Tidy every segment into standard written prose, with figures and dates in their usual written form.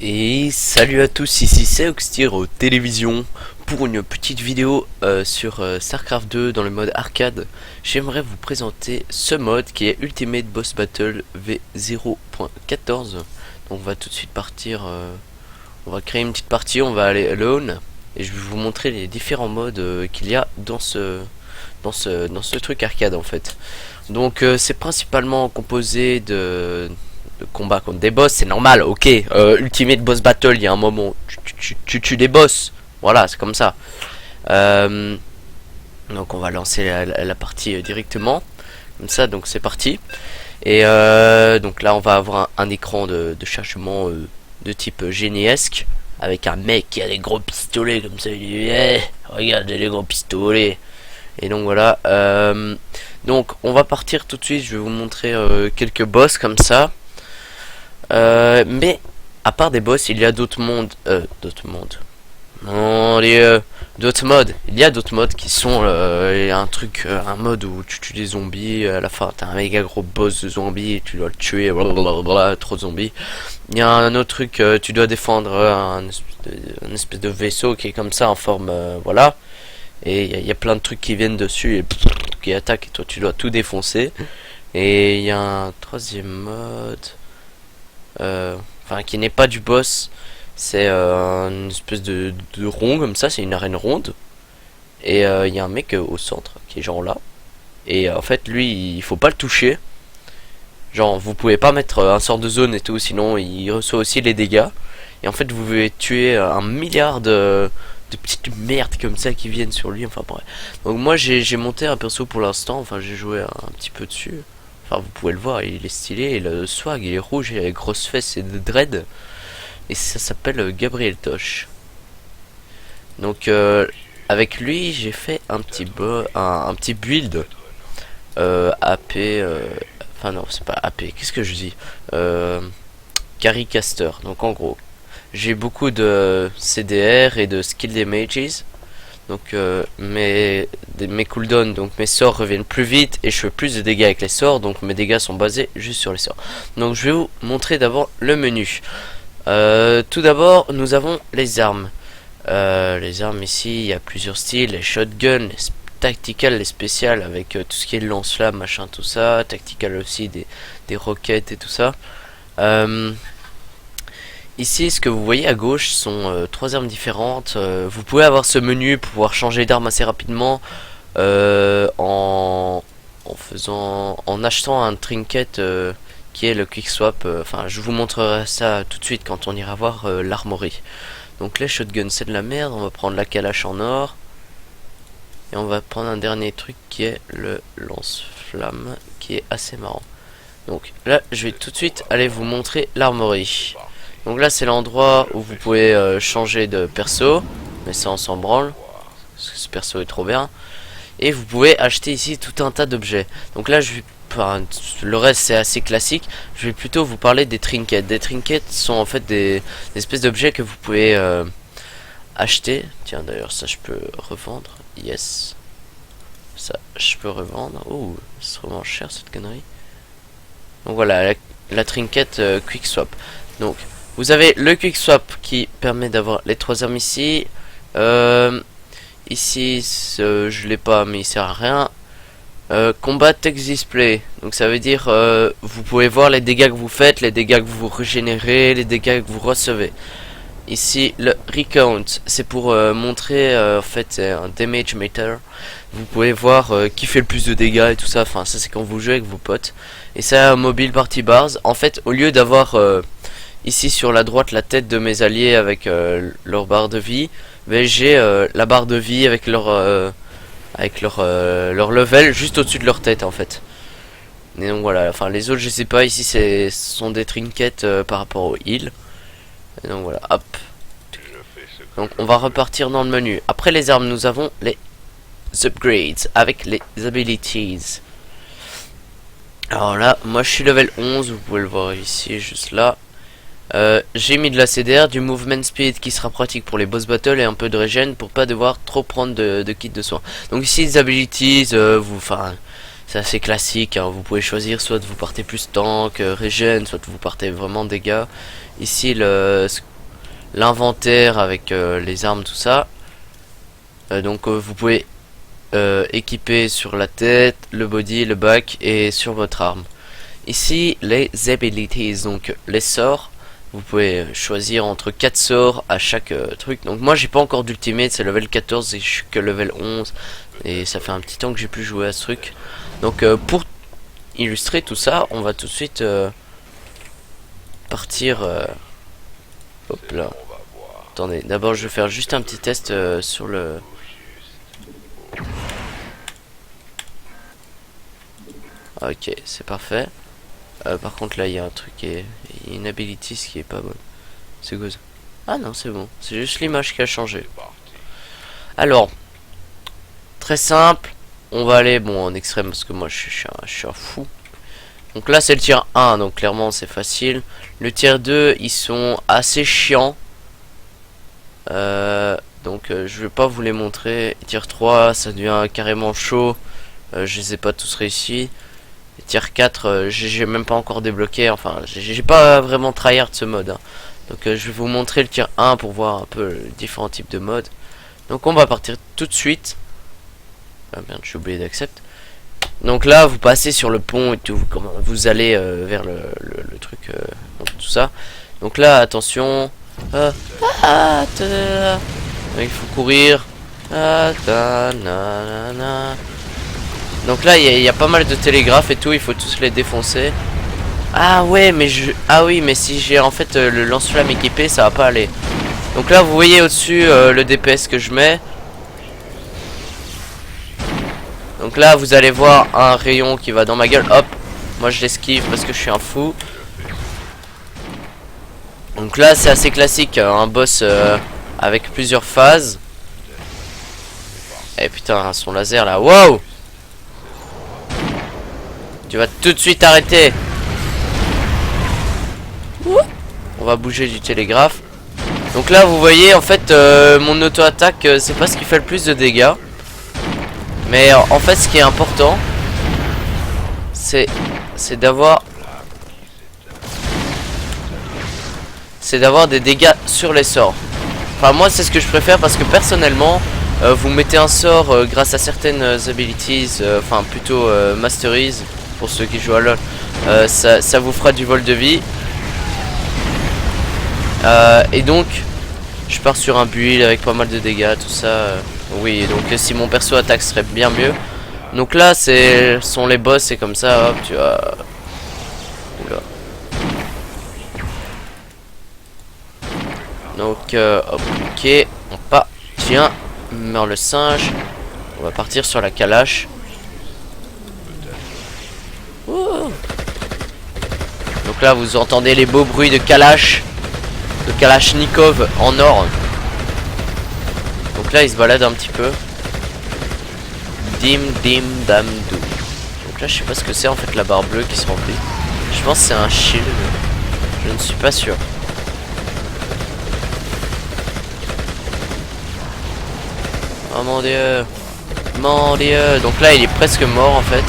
Et salut à tous, ici c'est Oxtir aux télévisions pour une petite vidéo sur StarCraft 2 dans le mode arcade. J'aimerais vous présenter ce mode qui est Ultimate Boss Battle V0.14. Donc on va tout de suite partir, on va créer une petite partie, on va aller alone et je vais vous montrer les différents modes qu'il y a dans ce truc arcade en fait. Donc c'est principalement composé de combat contre des boss, c'est normal, ok. Ultimate Boss Battle, il y a un moment, tu tues des boss. Voilà, c'est comme ça. Donc on va lancer la partie directement. Comme ça, donc c'est parti. Et donc là, on va avoir un écran de chargement de type géniesque. Avec un mec qui a des gros pistolets comme ça. Il dit, hey, regardez les gros pistolets. Et donc voilà. Donc on va partir tout de suite. Je vais vous montrer quelques boss comme ça. Mais à part des boss, il y a d'autres mondes. Non, d'autres modes. Il y a d'autres modes qui sont il y a un mode où tu tues des zombies. À la fin, t'as un méga gros boss de zombies et tu dois le tuer. Blablabla, trop de zombies. Il y a un autre truc, tu dois défendre un espèce de vaisseau qui est comme ça en forme, voilà. Et il y a plein de trucs qui viennent dessus et qui attaquent et toi tu dois tout défoncer. Et il y a un troisième mode. Enfin qui n'est pas du boss, c'est une espèce de rond comme ça, c'est une arène ronde et il y a un mec au centre qui est genre là et en fait lui il faut pas le toucher, genre vous pouvez pas mettre un sort de zone et tout sinon il reçoit aussi les dégâts et en fait vous pouvez tuer un milliard de petites merdes comme ça qui viennent sur lui, enfin bref. Donc moi j'ai monté un perso pour l'instant, enfin j'ai joué un petit peu dessus. Enfin, vous pouvez le voir, il est stylé, et le swag, il est rouge, il a les grosses fesses et des dreads. Et ça s'appelle Gabriel Tosh. Donc, avec lui, j'ai fait un petit build AP. Enfin, non, c'est pas AP, qu'est-ce que je dis Caricaster. Donc, en gros, j'ai beaucoup de CDR et de skill damages. Donc mes cooldowns, donc mes sorts reviennent plus vite et je fais plus de dégâts avec les sorts, donc mes dégâts sont basés juste sur les sorts. Donc je vais vous montrer d'abord le menu. Tout d'abord nous avons les armes. Les armes ici, il y a plusieurs styles, les shotguns, les tactical, les spéciales avec tout ce qui est lance-flamme, machin, tout ça. Tactical aussi, des roquettes et tout ça. Ici, ce que vous voyez à gauche sont trois armes différentes. Vous pouvez avoir ce menu pour pouvoir changer d'arme assez rapidement en achetant un trinket qui est le quick swap. Enfin, je vous montrerai ça tout de suite quand on ira voir l'armory. Donc les shotguns, c'est de la merde. On va prendre la calache en or et on va prendre un dernier truc qui est le lance-flamme, qui est assez marrant. Donc là, je vais tout de suite aller vous montrer l'armory. Donc là c'est l'endroit où vous pouvez changer de perso, mais ça on s'en branle, parce que ce perso est trop bien. Et vous pouvez acheter ici tout un tas d'objets. Donc là enfin, le reste c'est assez classique, je vais plutôt vous parler des trinkets. Des trinkets sont en fait des espèces d'objets que vous pouvez acheter. Tiens d'ailleurs ça je peux revendre, yes. Ça je peux revendre, ouh c'est vraiment cher cette connerie. Donc voilà la trinket quick swap. Donc vous avez le quick swap qui permet d'avoir les trois armes ici. Ici, je l'ai pas, mais il sert à rien. Combat text display. Donc ça veut dire vous pouvez voir les dégâts que vous faites, les dégâts que vous régénérez, les dégâts que vous recevez. Ici le recount, c'est pour montrer en fait c'est un damage meter. Vous pouvez voir qui fait le plus de dégâts et tout ça. Enfin ça c'est quand vous jouez avec vos potes. Et ça mobile party bars. En fait au lieu d'avoir ici sur la droite la tête de mes alliés avec leur barre de vie, mais j'ai la barre de vie avec leur level juste au-dessus de leur tête en fait. Et donc voilà, enfin les autres je sais pas, ici ce sont des trinkets par rapport au heal. Et donc voilà, hop. Donc on va repartir dans le menu. Après les armes nous avons les upgrades avec les abilities. Alors là, moi je suis level 11, vous pouvez le voir ici, juste là. J'ai mis de la CDR, du movement speed qui sera pratique pour les boss battles et un peu de regen pour pas devoir trop prendre de kit de soins. Donc ici les abilities, c'est assez classique, hein. Vous pouvez choisir soit de vous partez plus tank, régène, soit de vous partez vraiment dégâts. Ici l'inventaire avec les armes, tout ça. Donc vous pouvez équiper sur la tête, le body, le back et sur votre arme. Ici les abilities, donc les sorts. Vous pouvez choisir entre 4 sorts à chaque truc. Donc moi j'ai pas encore d'ultimate, c'est level 14 et je suis que level 11. Et ça fait un petit temps que j'ai plus joué à ce truc. Donc pour illustrer tout ça, on va tout de suite partir. Hop là. Attendez, d'abord je vais faire juste un petit test sur le... Ok, c'est parfait. Par contre là il y a un truc qui est... une ability qui est pas bonne. C'est quoi ça? Ah non c'est bon, c'est juste l'image qui a changé. Alors, très simple. On va aller bon en extrême parce que moi je suis un fou. Donc là c'est le tier 1, donc clairement c'est facile. Le tier 2 ils sont assez chiants. Donc je vais pas vous les montrer. Tier 3 ça devient carrément chaud. Je les ai pas tous réussi. Et tier 4 j'ai même pas encore débloqué. Enfin j'ai pas vraiment tryhard ce mode hein. Donc je vais vous montrer le tier 1 pour voir un peu les différents types de modes. Donc on va partir tout de suite. Ah merde j'ai oublié d'accepter. Donc là vous passez sur le pont et tout. Comment vous allez vers le truc tout ça. Donc là attention. Il faut courir. Donc là il y a pas mal de télégraphes et tout. Il faut tous les défoncer. Ah ouais mais ah oui mais si j'ai en fait le lance-flamme équipé ça va pas aller. Donc là vous voyez au-dessus le DPS que je mets. Donc là vous allez voir un rayon qui va dans ma gueule. Hop. Moi je l'esquive parce que je suis un fou. Donc là c'est assez classique, un boss avec plusieurs phases. Eh putain son laser là, wow. Tu vas tout de suite arrêter. On va bouger du télégraphe. Donc là vous voyez en fait mon auto-attaque c'est pas ce qui fait le plus de dégâts. Mais en fait ce qui est important c'est d'avoir des dégâts sur les sorts. Enfin moi c'est ce que je préfère parce que personnellement vous mettez un sort grâce à certaines abilities, enfin plutôt masteries pour ceux qui jouent à LoL, ça vous fera du vol de vie. Et donc je pars sur un build avec pas mal de dégâts, tout ça. Oui donc si mon perso attaque serait bien mieux. Donc là sont les boss, c'est comme ça, hop tu vois. Oula. Donc hop, ok, on part. Tiens, meurt le singe. On va partir sur la calache. Ouh. Donc là vous entendez les beaux bruits de calache. De Kalachnikov en or. Donc là il se balade un petit peu. Dim dim dam dou. Donc là je sais pas ce que c'est en fait la barre bleue qui se remplit. Je pense que c'est un shield. Je ne suis pas sûr. Oh mon dieu. Mon dieu. Donc là il est presque mort en fait.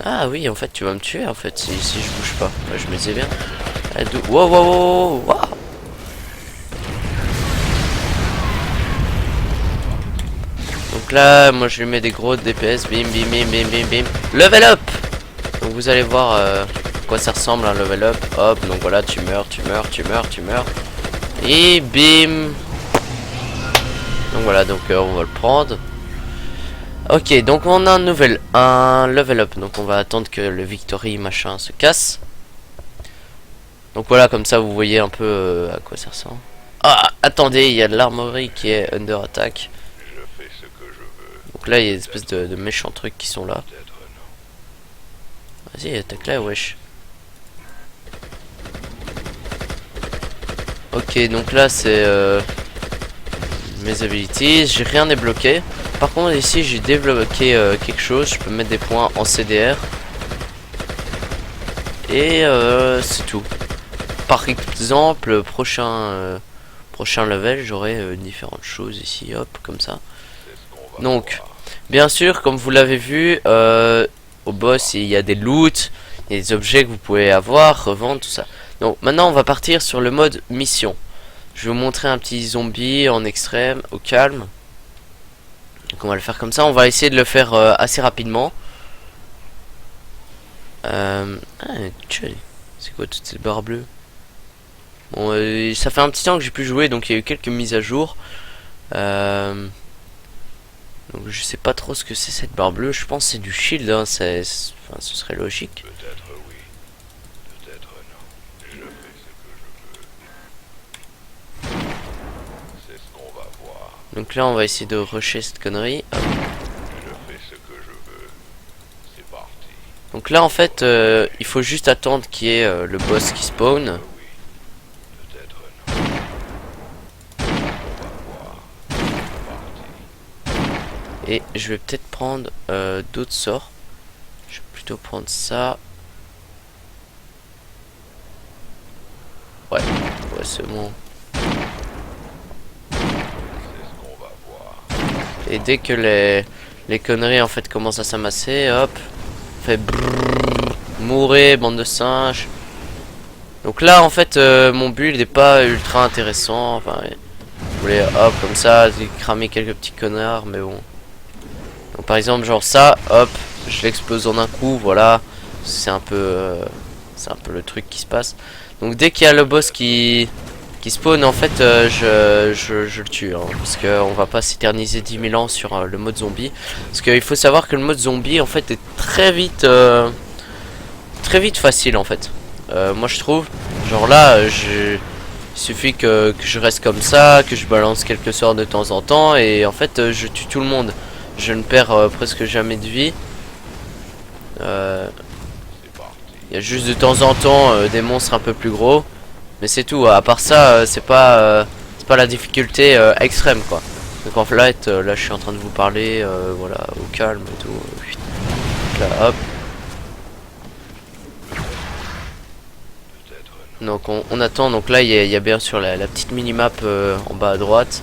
Ah oui en fait tu vas me tuer en fait si je bouge pas. Ouais, je me disais bien. Wow wow wow wow. Donc là moi je lui mets des gros DPS. Bim bim bim bim bim bim. Level up. Donc vous allez voir à quoi ça ressemble un level up. Hop donc voilà tu meurs. Et bim. Donc voilà, donc on va le prendre. Ok, donc on a un level up. Donc on va attendre que le victory machin se casse. Donc voilà, comme ça vous voyez un peu à quoi ça ressemble. Ah, attendez, il y a de l'armorerie qui est under attack. Donc là il y a des espèces de méchants trucs qui sont là. Vas-y, attaque là, wesh. Ok, donc là c'est mes abilities, j'ai rien débloqué. Par contre ici j'ai débloqué quelque chose, je peux mettre des points en CDR. Et c'est tout. Par exemple, prochain level, j'aurai différentes choses ici, hop, comme ça. Donc, Bien sûr, comme vous l'avez vu, au boss il y a des loots, il y a des objets que vous pouvez avoir, revendre, tout ça. Donc maintenant on va partir sur le mode mission. Je vais vous montrer un petit zombie en extrême, au calme. Donc on va le faire comme ça, on va essayer de le faire assez rapidement. Ah, c'est quoi toutes ces barres bleues? Bon, ça fait un petit temps que j'ai pu jouer, donc il y a eu quelques mises à jour. Donc je sais pas trop ce que c'est cette barre bleue. Je pense que c'est du shield, hein. Enfin, ce serait logique. Peut-être oui, peut-être non. Je fais ce que je veux. C'est ce qu'on va voir. Donc là on va essayer de rusher cette connerie. Hop. Je fais ce que je veux. C'est parti. Donc là en fait il faut juste attendre qu'il y ait le boss qui spawn. Oui, peut-être non. On va voir. C'est parti. Et je vais peut-être prendre d'autres sorts. Je vais plutôt prendre ça. Ouais, ouais c'est bon. C'est ce qu'on va voir. Et dès que les conneries en fait commencent à s'amasser, hop, fait brrr, mourir, bande de singes. Donc là en fait mon build n'est pas ultra intéressant. Enfin, je voulais hop comme ça cramer quelques petits connards, mais bon. Donc par exemple genre ça, hop, je l'explose en un coup, voilà. C'est un peu le truc qui se passe. Donc dès qu'il y a le boss qui spawn en fait je le tue hein, parce qu'on va pas s'éterniser 10 000 ans sur le mode zombie, parce qu'il faut savoir que le mode zombie en fait est très vite facile en fait. Moi je trouve genre là il suffit que je reste comme ça, que je balance quelques sorts de temps en temps et en fait je tue tout le monde. Je ne perds presque jamais de vie. C'est parti. Il y a juste de temps en temps des monstres un peu plus gros. Mais c'est tout, à part ça, c'est pas la difficulté extrême quoi. Donc en fait, là je suis en train de vous parler, voilà, au calme et tout. Là, hop. Peut-être non. Donc on attend, donc là il y a bien sûr la petite minimap en bas à droite.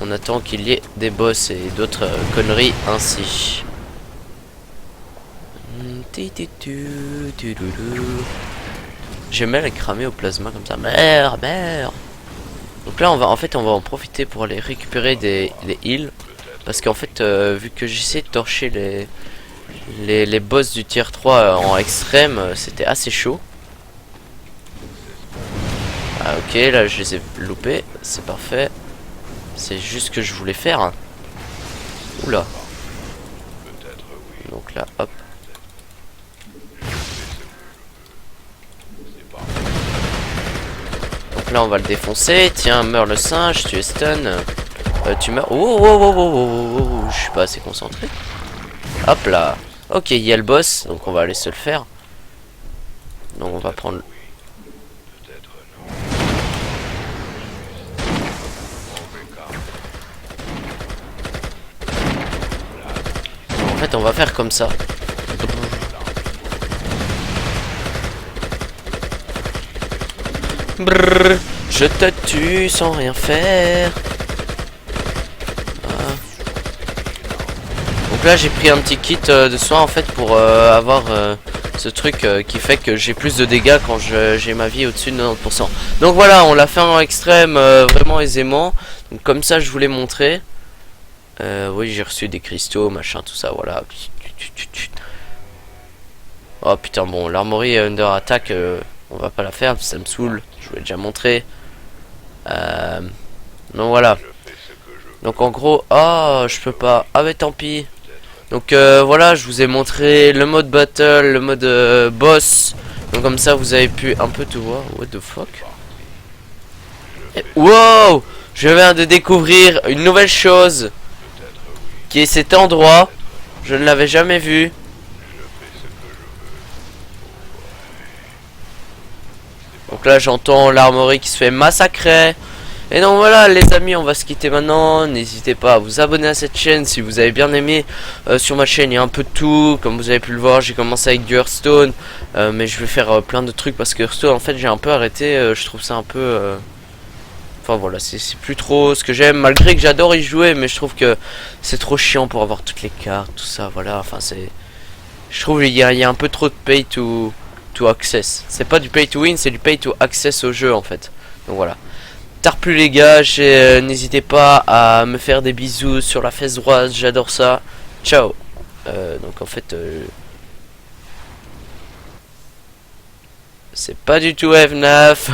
On attend qu'il y ait des boss et d'autres conneries ainsi. J'aime bien les cramer au plasma comme ça. Merde, merde. Donc là on va en profiter pour aller récupérer des heals. Parce qu'en fait vu que j'essaie de torcher les boss du tier 3 en extrême, c'était assez chaud. Ah ok, là je les ai loupés, c'est parfait. C'est juste ce que je voulais faire hein. Oula. Peut-être oui. Donc là hop. C'est parti. Donc là on va le défoncer. Tiens, meurs le singe, tu es stun. Tu meurs. Oh, oh, oh, oh, oh, oh, oh, je suis pas assez concentré. Hop là. Ok, il y a le boss, donc on va aller se le faire. Donc on va prendre. Peut-être non. En fait, on va faire comme ça. Brrr, je te tue sans rien faire. Donc là j'ai pris un petit kit de soin en fait pour avoir ce truc qui fait que j'ai plus de dégâts quand j'ai ma vie au-dessus de 90%. Donc voilà, on l'a fait en extrême vraiment aisément. Donc comme ça je voulais montrer. Oui, j'ai reçu des cristaux, machin, tout ça, voilà. Oh putain, bon, l'armory under attack, on va pas la faire, ça me saoule. Je vous l'ai déjà montré. Donc voilà. Donc en gros, ah, je peux pas. Ah mais tant pis. Donc voilà, je vous ai montré le mode battle, le mode boss. Donc comme ça, vous avez pu un peu tout voir. What the fuck? Et, wow! Je viens de découvrir une nouvelle chose. Qui est cet endroit. Je ne l'avais jamais vu. Donc là j'entends l'armory qui se fait massacrer. Et donc voilà les amis, on va se quitter maintenant. N'hésitez pas à vous abonner à cette chaîne si vous avez bien aimé. Sur ma chaîne il y a un peu de tout. Comme vous avez pu le voir, j'ai commencé avec du Hearthstone. Mais je vais faire plein de trucs parce que Hearthstone en fait j'ai un peu arrêté. Je trouve ça un peu Enfin voilà, c'est plus trop ce que j'aime, malgré que j'adore y jouer, mais je trouve que c'est trop chiant pour avoir toutes les cartes, tout ça, voilà, enfin c'est... Je trouve il y a un peu trop de pay to access. C'est pas du pay to win, c'est du pay to access au jeu en fait. Donc voilà. Tard plus les gars, n'hésitez pas à me faire des bisous sur la fesse droite, j'adore ça. Ciao. Donc en fait... c'est pas du tout FNAF.